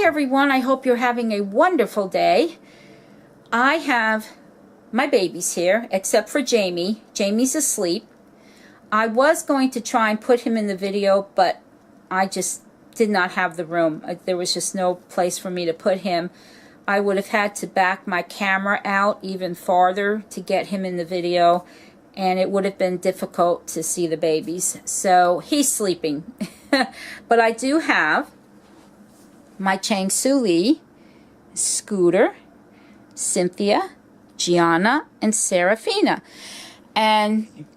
Hi everyone, I hope you're having a wonderful day. I have my babies here, except for Jamie. Jamie's asleep. I was going to try and put him in the video, but I just did not have the room. There was just no place for me to put him. I would have had to back my camera out even farther to get him in the video, and it would have been difficult to see the babies. So he's sleeping. But I do have my Chang Su Lee, Scooter, Cynthia, Gianna, and Serafina. And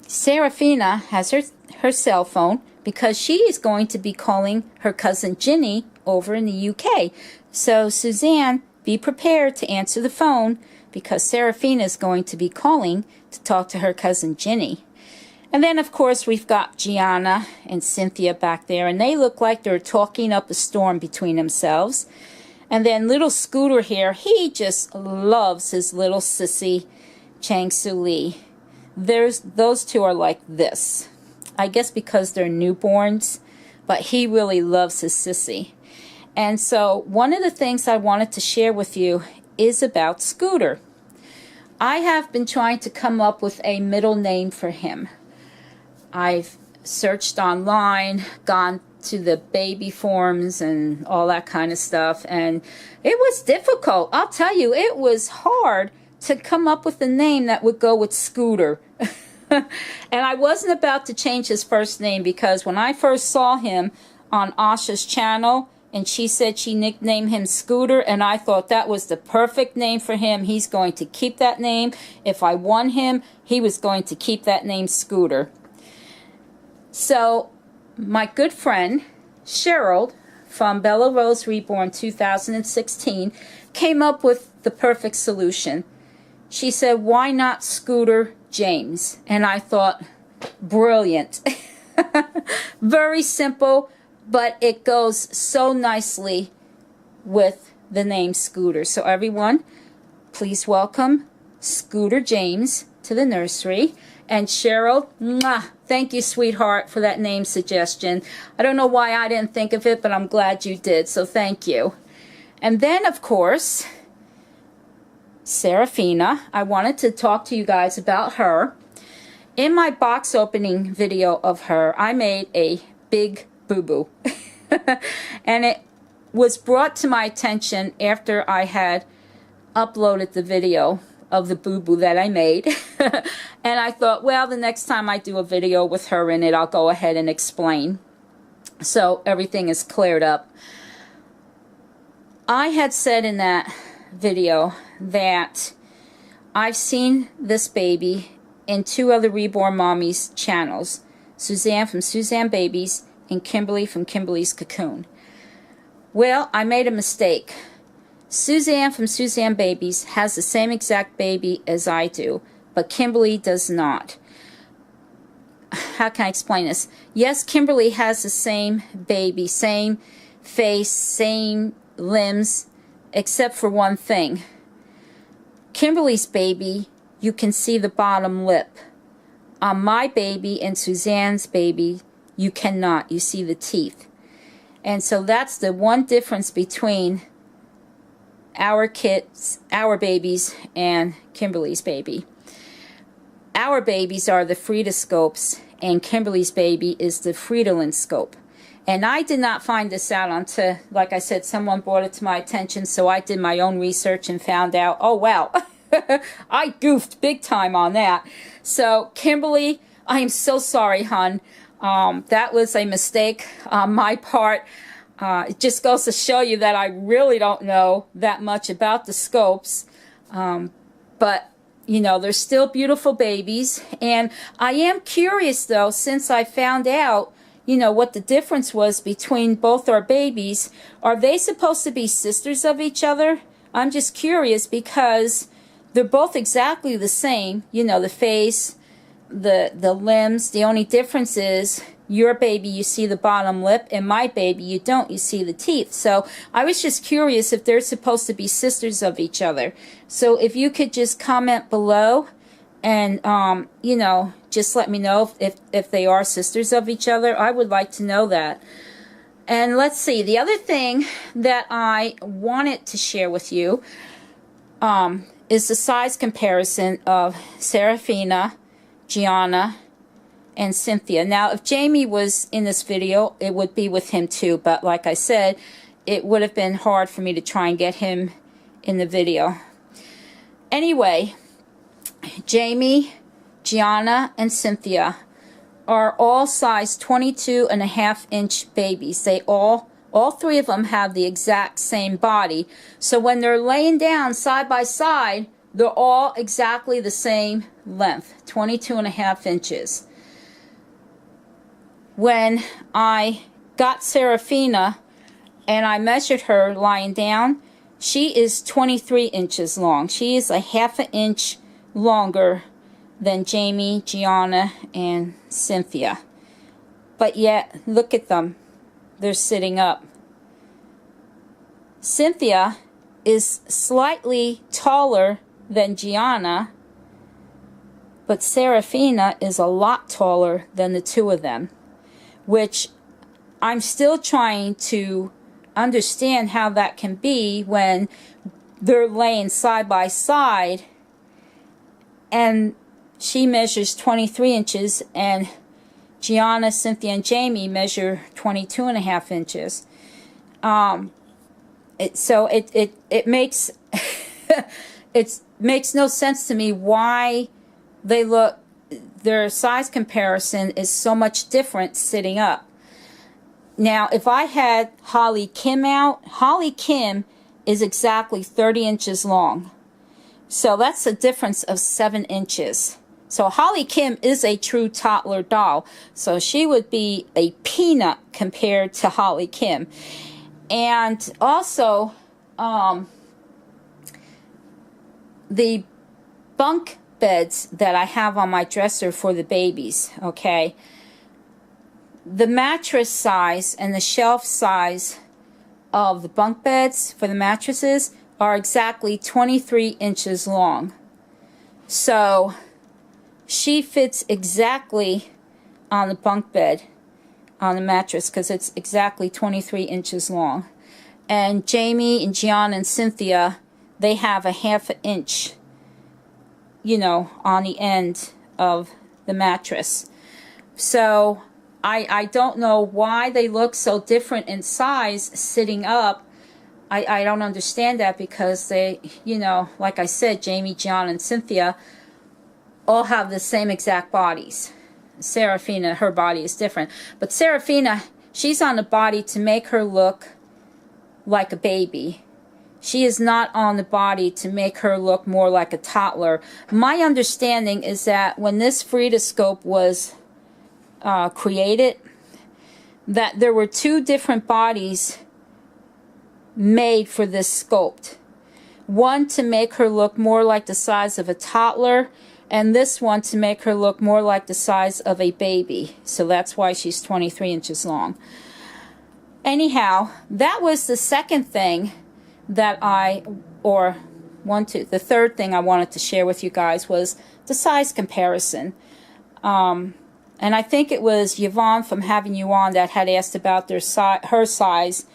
Serafina has her cell phone because she is going to be calling her cousin Ginny over in the UK. So Suzanne, be prepared to answer the phone because Serafina is going to be calling to talk to her cousin Ginny. And then, of course, we've got Gianna and Cynthia back there, and they look like they're talking up a storm between themselves. And then little Scooter here, he just loves his little sissy Chang Su Lee. Those two are like this. I guess because they're newborns, but he really loves his sissy. And so one of the things I wanted to share with you is about Scooter. I have been trying to come up with a middle name for him. I've searched online, gone to the baby forums and all that kind of stuff, and it was difficult. I'll tell you, it was hard to come up with a name that would go with Scooter. And I wasn't about to change his first name because when I first saw him on Asha's channel and she said she nicknamed him Scooter, and I thought that was the perfect name for him. He's going to keep that name. If I won him, he was going to keep that name Scooter. So my good friend Cheryl from Bella Rose Reborn 2016 came up with the perfect solution. She said, why not Scooter James? And I thought, brilliant. Very simple, but it goes so nicely with the name Scooter. So everyone, please welcome Scooter James to the nursery. And Cheryl, mwah, thank you, sweetheart, for that name suggestion. I don't know why I didn't think of it, but I'm glad you did, so thank you. And then, of course, Serafina. I wanted to talk to you guys about her. In my box opening video of her, I made a big boo-boo. And it was brought to my attention after I had uploaded the video of the boo-boo that I made. And I thought, well, the next time I do a video with her in it, I'll go ahead and explain. So everything is cleared up. I had said in that video that I've seen this baby in two other Reborn Mommies channels, Suzanne from Suzanne Babies and Kimberly from Kimberly's Cocoon. Well, I made a mistake. Suzanne from Suzanne Babies has the same exact baby as I do, but Kimberly does not. How can I explain this? Yes, Kimberly has the same baby, same face, same limbs, except for one thing. Kimberly's baby, you can see the bottom lip. On my baby and Suzanne's baby, you cannot. You see the teeth. And so that's the one difference between our kids, our babies, and Kimberly's baby. Our babies are the Fridoscopes, and Kimberly's baby is the Fridolin scope. And I did not find this out until, like I said, someone brought it to my attention, so I did my own research and found out, oh wow, I goofed big time on that. So Kimberly, I am so sorry, hon. That was a mistake on my part. It just goes to show you that I really don't know that much about the scopes. But, you know, they're still beautiful babies. And I am curious, though, since I found out, you know, what the difference was between both our babies. Are they supposed to be sisters of each other? I'm just curious because they're both exactly the same. You know, the face, the limbs. The only difference is your baby, you see the bottom lip, and my baby, you don't. You see the teeth. So I was just curious if they're supposed to be sisters of each other. So if you could just comment below and, you know, just let me know if they are sisters of each other. I would like to know that. And let's see, the other thing that I wanted to share with you is the size comparison of Serafina, Gianna, and Cynthia. Now, if Jamie was in this video, it would be with him too, but like I said, it would have been hard for me to try and get him in the video. Anyway, Jamie, Gianna, and Cynthia are all size 22.5-inch babies. They all three of them have the exact same body. So when they're laying down side by side, they're all exactly the same length, 22.5 inches. When I got Serafina and I measured her lying down, she is 23 inches long. She is a half an inch longer than Jamie, Gianna, and Cynthia. But yet, look at them. They're sitting up. Cynthia is slightly taller than Gianna, but Serafina is a lot taller than the two of them, which I'm still trying to understand how that can be when they're laying side by side and she measures 23 inches and Gianna, Cynthia, and Jamie measure 22.5 inches. It makes it makes no sense to me why their size comparison is so much different sitting up. Now, if I had Holly Kim out, Holly Kim is exactly 30 inches long. So that's a difference of 7 inches. So Holly Kim is a true toddler doll. So she would be a peanut compared to Holly Kim. And also, the bunk beds that I have on my dresser for the babies, okay? The mattress size and the shelf size of the bunk beds for the mattresses are exactly 23 inches long. So she fits exactly on the bunk bed, on the mattress, because it's exactly 23 inches long. And Jamie and Gianna and Cynthia, they have a half an inch, you know, on the end of the mattress. So I don't know why they look so different in size sitting up. I don't understand that, because they, you know, like I said, Jamie, Gianna, and Cynthia all have the same exact bodies. Serafina, her body is different. But Serafina, she's on the body to make her look like a baby. She is not on the body to make her look more like a toddler. My understanding is that when this Freedoscope was created, that there were two different bodies made for this sculpt. One to make her look more like the size of a toddler, and this one to make her look more like the size of a baby. So that's why she's 23 inches long. Anyhow, that was the second thing that the third thing I wanted to share with you guys was the size comparison. And I think it was Yvonne from Having You On that had asked about her size,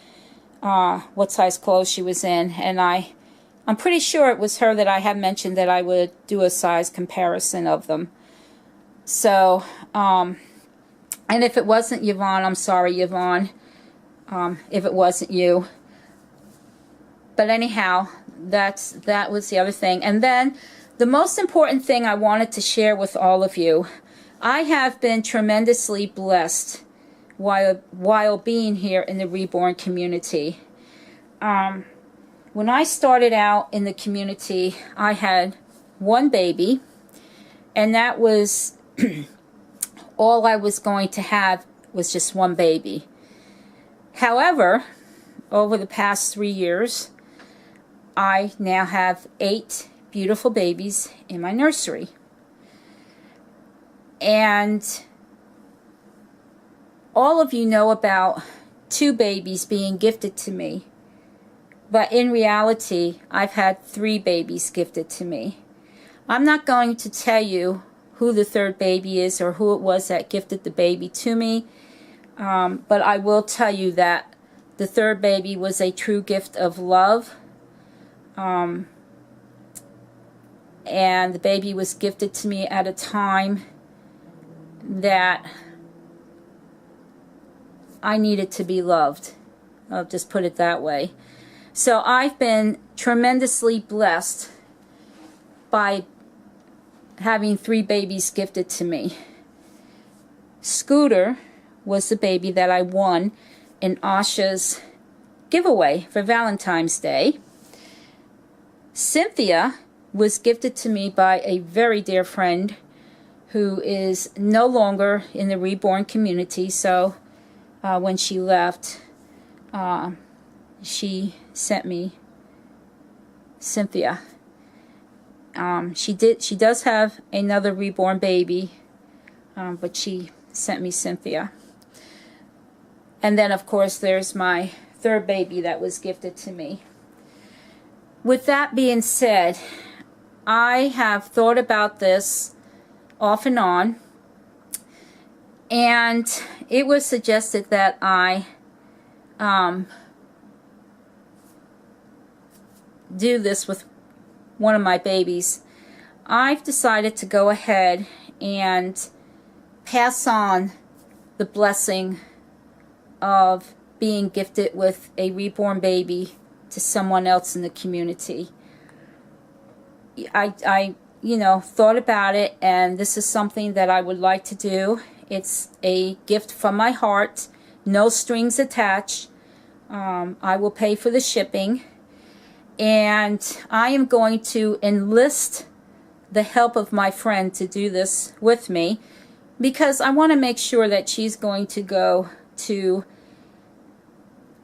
what size clothes she was in, and I'm pretty sure it was her that I had mentioned that I would do a size comparison of them. So, and if it wasn't Yvonne, I'm sorry, Yvonne, if it wasn't you. But anyhow, that was the other thing. And then the most important thing I wanted to share with all of you, I have been tremendously blessed while being here in the Reborn community. When I started out in the community, I had one baby, and that was all I was going to have, was just one baby. However, over the past 3 years, I now have 8 beautiful babies in my nursery. And all of you know about 2 babies being gifted to me. But in reality, I've had 3 babies gifted to me. I'm not going to tell you who the 3rd baby is or who it was that gifted the baby to me. But I will tell you that The third baby was a true gift of love. And the baby was gifted to me at a time that I needed to be loved. I'll just put it that way. So I've been tremendously blessed by having 3 babies gifted to me. Scooter was the baby that I won in Asha's giveaway for Valentine's Day. Cynthia was gifted to me by a very dear friend who is no longer in the Reborn community. So when she left, she sent me Cynthia. She does have another Reborn baby, but she sent me Cynthia. And then of course there's my third baby that was gifted to me. With that being said, I have thought about this off and on, and it was suggested that I do this with one of my babies. I've decided to go ahead and pass on the blessing of being gifted with a reborn baby to someone else in the community. I thought about it, and this is something that I would like to do. It's a gift from my heart, no strings attached. I will pay for the shipping, and I am going to enlist the help of my friend to do this with me, because I want to make sure that she's going to go to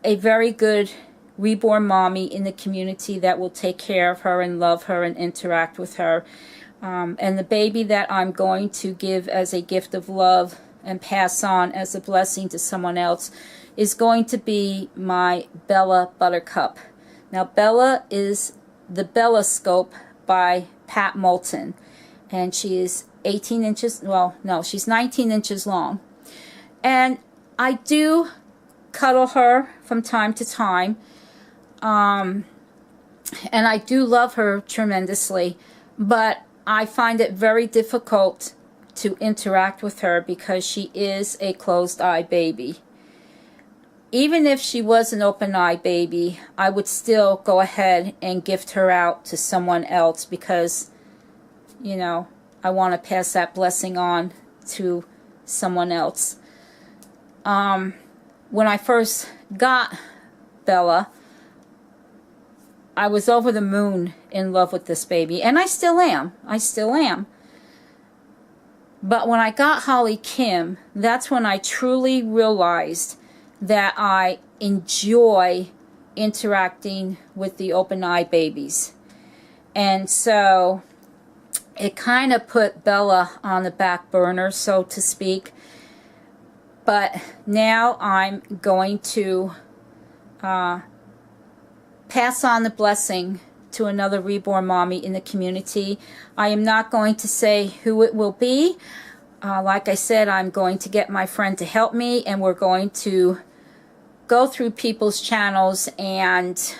a very good reborn mommy in the community that will take care of her and love her and interact with her. And the baby that I'm going to give as a gift of love and pass on as a blessing to someone else is going to be my Bella Buttercup. Now, Bella is the Bella Scope by Pat Moulton, and she is 18 inches, well, no, she's 19 inches long. And I do cuddle her from time to time, and I do love her tremendously, but I find it very difficult to interact with her because she is a closed-eye baby. Even if she was an open-eye baby, I would still go ahead and gift her out to someone else because, you know, I want to pass that blessing on to someone else. When I first got Bella, I was over the moon in love with this baby, and I still am. I still am. But when I got Holly Kim, that's when I truly realized that I enjoy interacting with the open-eye babies. And so it kind of put Bella on the back burner, so to speak. But now I'm going to pass on the blessing to another reborn mommy in the community. I am not going to say who it will be. Like I said, I'm going to get my friend to help me, and we're going to go through people's channels and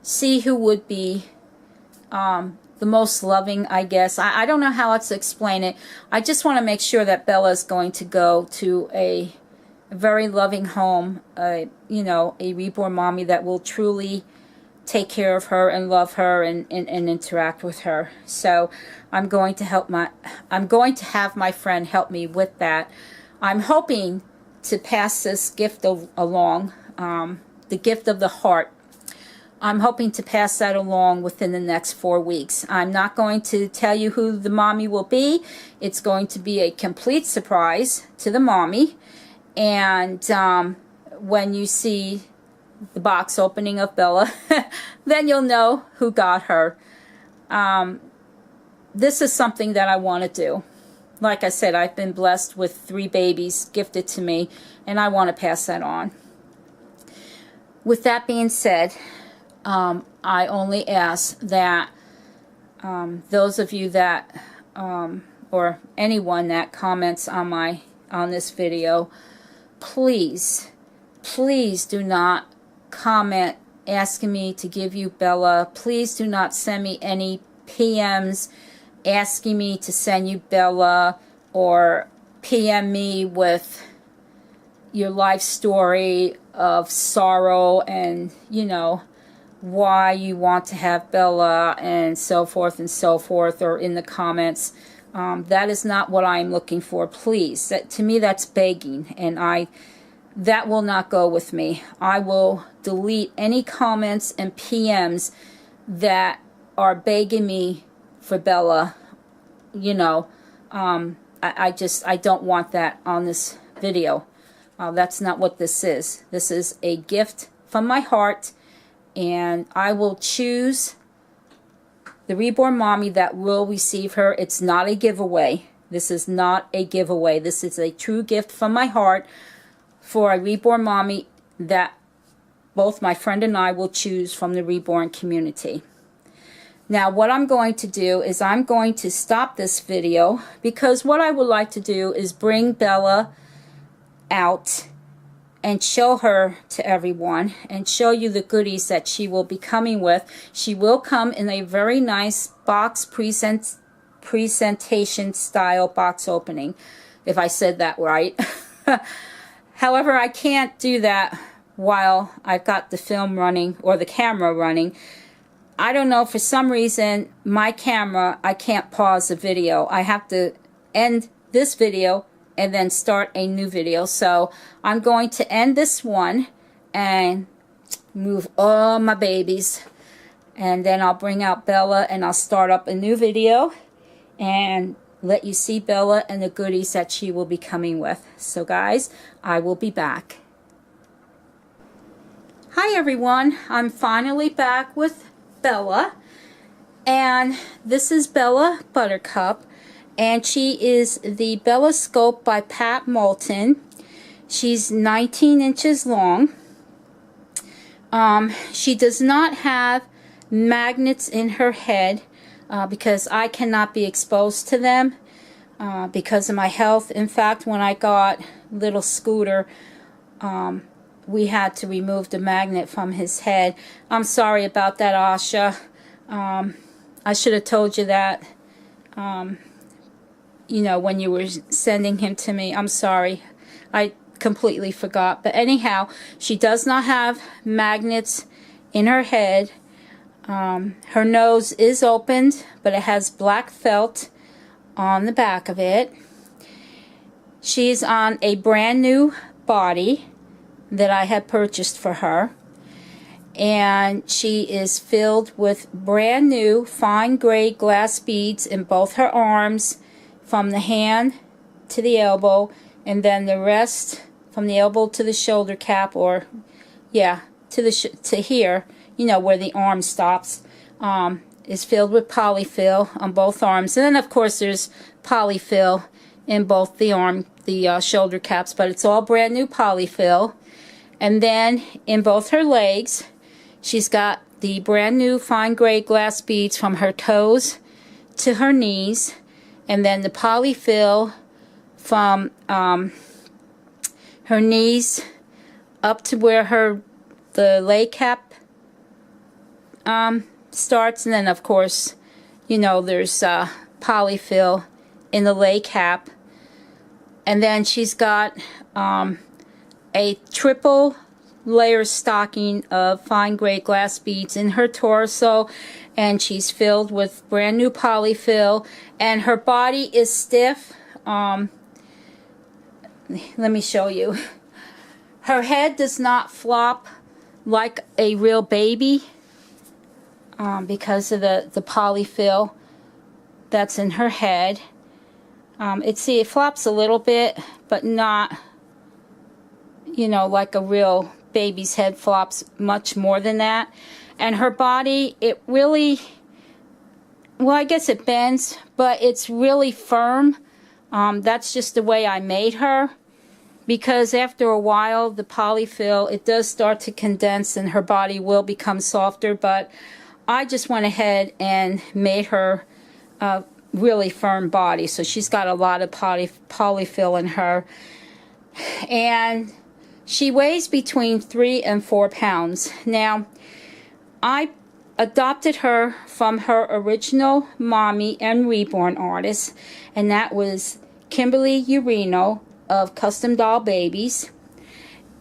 see who would be the most loving, I guess. I don't know how else to explain it. I just want to make sure that Bella is going to go to a very loving home, you know, a reborn mommy that will truly take care of her and love her and interact with her. So I'm going to have my friend help me with that. I'm hoping to pass this gift along, the gift of the heart. I'm hoping to pass that along within the next 4 weeks. I'm not going to tell you who the mommy will be. It's going to be a complete surprise to the mommy. And when you see the box opening of Bella, then you'll know who got her. This is something that I want to do. Like I said, I've been blessed with 3 babies gifted to me, and I want to pass that on. With that being said, I only ask that those of you that, or anyone that comments on this video, please please do not comment asking me to give you Bella. Please do not send me any PMs asking me to send you Bella, or PM me with your life story of sorrow and, you know, why you want to have Bella and so forth and so forth, or in the comments. That is not what I'm looking for, please. To me, that's begging, and that will not go with me. I will delete any comments and PMs that are begging me for Bella. You know, I don't want that on this video. That's not what this is. This is a gift from my heart, and I will choose the reborn mommy that will receive her. It's not a giveaway. This is not a giveaway. This is a true gift from my heart for a reborn mommy that both my friend and I will choose from the reborn community. Now, what I'm going to do is I'm going to stop this video, because what I would like to do is bring Bella out and show her to everyone and show you the goodies that she will be coming with. She will come in a very nice box presentation style box opening, if I said that right. However, I can't do that while I've got the film running or the camera running. I don't know, for some reason my camera, I can't pause the video. I have to end this video and then start a new video. So I'm going to end this one and move all my babies, and then I'll bring out Bella and I'll start up a new video and let you see Bella and the goodies that she will be coming with. So guys, I will be back. Hi everyone, I'm finally back with Bella, and this is Bella Buttercup, and she is the Bella Scope by Pat Moulton. She's 19 inches long. She does not have magnets in her head because I cannot be exposed to them because of my health. In fact, when I got little Scooter, we had to remove the magnet from his head. I'm sorry about that, Asha. I should have told you that, you know, when you were sending him to me. I'm sorry. I completely forgot. But anyhow, she does not have magnets in her head. Her nose is opened, but it has black felt on the back of it. She's on a brand new body that I had purchased for her, and she is filled with brand new fine gray glass beads in both her arms, from the hand to the elbow, and then the rest from the elbow to the shoulder cap, or yeah, to here, you know, where the arm stops, is filled with polyfill on both arms. And then of course there's polyfill in both the shoulder caps, but it's all brand new polyfill. And then in both her legs, she's got the brand new fine gray glass beads from her toes to her knees, and then the polyfill from her knees up to where the leg cap starts. And then of course, you know, there's polyfill in the leg cap. And then she's got a triple layer stocking of fine gray glass beads in her torso, and she's filled with brand new polyfill, and her body is stiff. Let me show you. Her head does not flop like a real baby because of the polyfill that's in her head. It flops a little bit, but not, you know, like a real baby's head flops, much more than that. And her body, it really, well, I guess it bends, but it's really firm. That's just the way I made her, because after a while the polyfill, it does start to condense and her body will become softer. But I just went ahead and made her a really firm body, so she's got a lot of polyfill in her. And She weighs between 3 and 4 pounds. Now, I adopted her from her original mommy and reborn artist, and that was Kimberly Urino of Custom Doll Babies.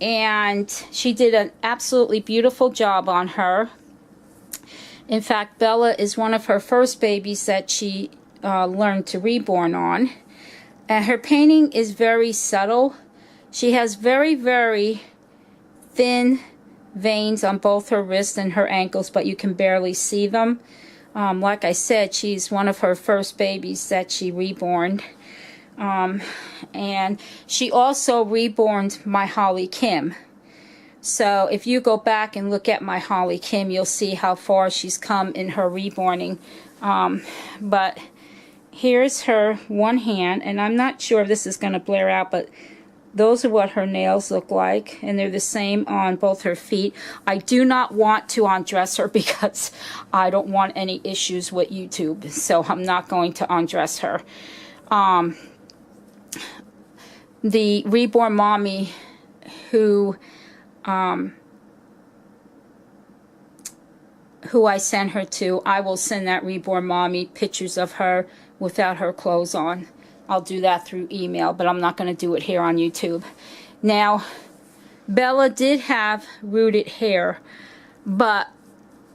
And she did an absolutely beautiful job on her. In fact, Bella is one of her first babies that she learned to reborn on. And her painting is very subtle. She has very, very thin veins on both her wrists and her ankles, but you can barely see them. Like I said, she's one of her first babies that she reborned. And she also reborned my Holly Kim. So if you go back and look at my Holly Kim, you'll see how far she's come in her reborning. But here's her one hand, and I'm not sure if this is going to blare out, but those are what her nails look like, and they're the same on both her feet. I do not want to undress her because I don't want any issues with YouTube, so I'm not going to undress her. The reborn mommy who I sent her to, I will send that reborn mommy pictures of her without her clothes on. I'll do that through email, but I'm not going to do it here on YouTube. Now, Bella did have rooted hair, but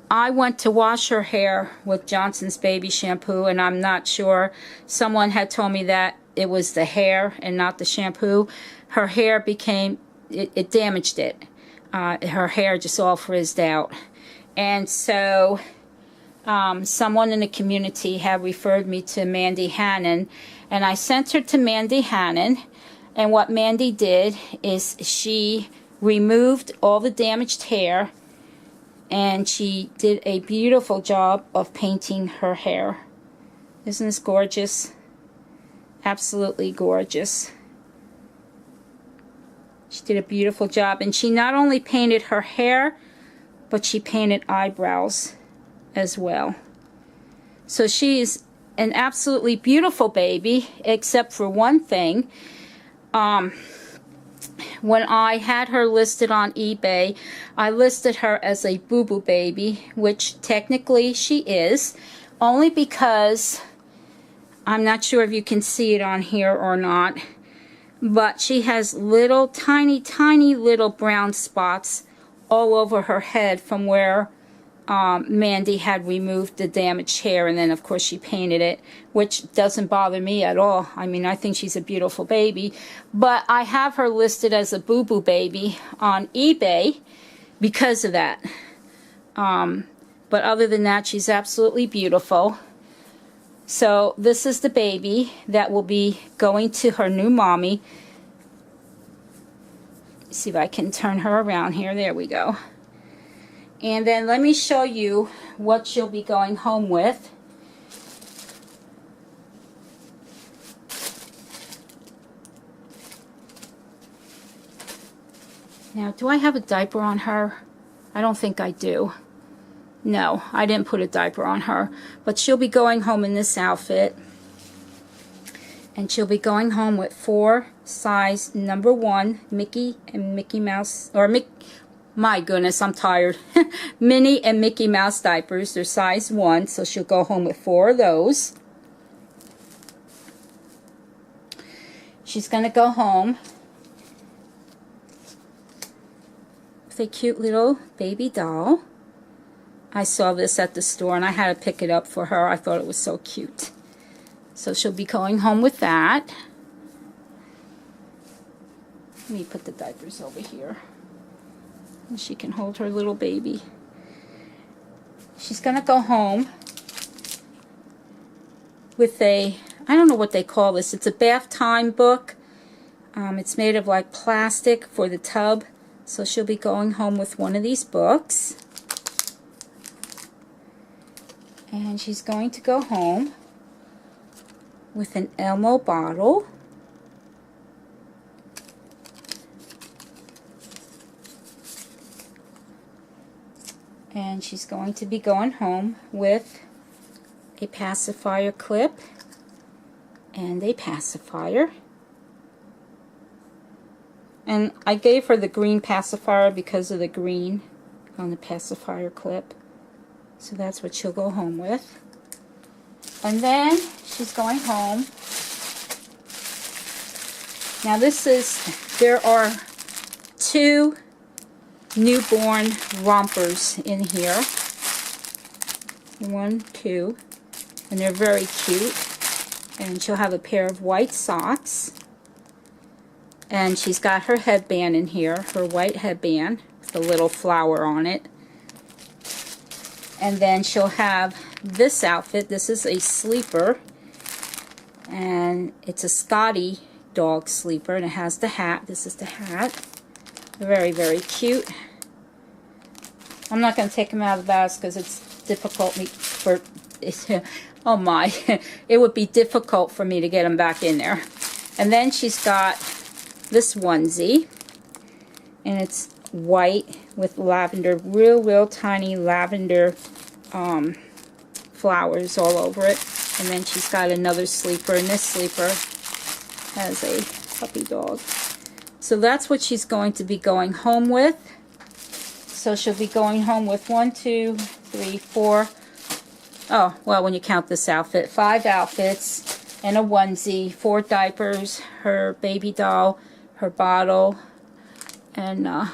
I went to wash her hair with Johnson's baby shampoo, and I'm not sure. Someone had told me that it was the hair and not the shampoo. Her hair became, it damaged it. Her hair just all frizzed out. And so someone in the community had referred me to Mandy Hannon, and I sent her to Mandy Hannon, and what Mandy did is she removed all the damaged hair, and she did a beautiful job of painting her hair. Isn't this gorgeous? Absolutely gorgeous. She did a beautiful job, and she not only painted her hair, but she painted eyebrows as well. So she is an absolutely beautiful baby, except for one thing. When I had her listed on eBay, I listed her as a boo-boo baby, which technically she is, only because I'm not sure if you can see it on here or not, but she has little tiny little brown spots all over her head from where Mandy had removed the damaged hair, and then of course she painted it, which doesn't bother me at all. I mean, I think she's a beautiful baby, but I have her listed as a boo-boo baby on eBay because of that. But other than that, she's absolutely beautiful. So this is the baby that will be going to her new mommy. See if I can turn her around here. There we go. And then let me show you what she'll be going home with. Now, do I have a diaper on her? I don't think I do. No, I didn't put a diaper on her. But she'll be going home in this outfit. And she'll be going home with 4 size number 1 Mickey and Mickey Mouse, or my goodness, I'm tired. Minnie and Mickey Mouse diapers. They're size 1, so she'll go home with 4 of those. She's going to go home with a cute little baby doll. I saw this at the store and I had to pick it up for her. I thought it was so cute. So she'll be going home with that. Let me put the diapers over here. And she can hold her little baby. She's going to go home with a, I don't know what they call this. It's a bath time book. It's made of like plastic for the tub. So she'll be going home with one of these books. And she's going to go home with an Elmo bottle. And she's going to be going home with a pacifier clip and a pacifier. And I gave her the green pacifier because of the green on the pacifier clip. So that's what she'll go home with. And then she's going home. Now there are 2 newborn rompers in here. 1, 2. And they're very cute. And she'll have a pair of white socks. And she's got her headband in here, her white headband with a little flower on it. And then she'll have this outfit. This is a sleeper. And it's a Scotty dog sleeper. And it has the hat. This is the hat. Very, very cute. I'm not going to take him out of the box because it's difficult for... oh my. It would be difficult for me to get him back in there. And then she's got this onesie. And it's white with lavender, real tiny lavender flowers all over it. And then she's got another sleeper, and this sleeper has a puppy dog. So that's what she's going to be going home with. So she'll be going home with 1, 2, 3, 4. Oh, well, when you count this outfit, 5 outfits and a onesie, 4 diapers, her baby doll, her bottle, and a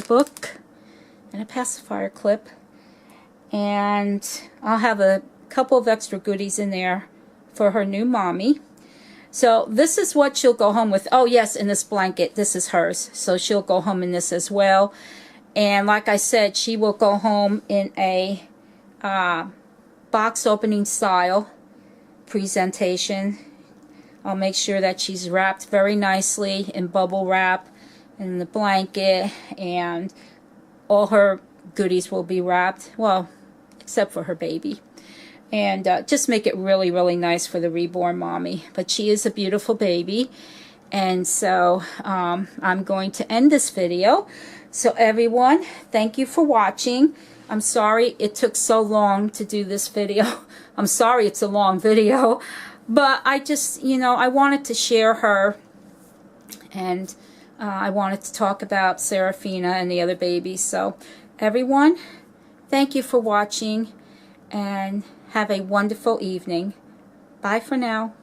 book, and a pacifier clip. And I'll have a couple of extra goodies in there for her new mommy. So this is what she'll go home with. Oh yes, and this blanket, this is hers. So she'll go home in this as well. And like I said, she will go home in a box opening style presentation. I'll make sure that she's wrapped very nicely in bubble wrap and the blanket, and all her goodies will be wrapped, well, except for her baby. And just make it really, really nice for the reborn mommy. But she is a beautiful baby. And so I'm going to end this video. So everyone, thank you for watching. I'm sorry it took so long to do this video. I'm sorry it's a long video. But I just, you know, I wanted to share her. And I wanted to talk about Seraphina and the other babies. So everyone, thank you for watching. And have a wonderful evening. Bye for now.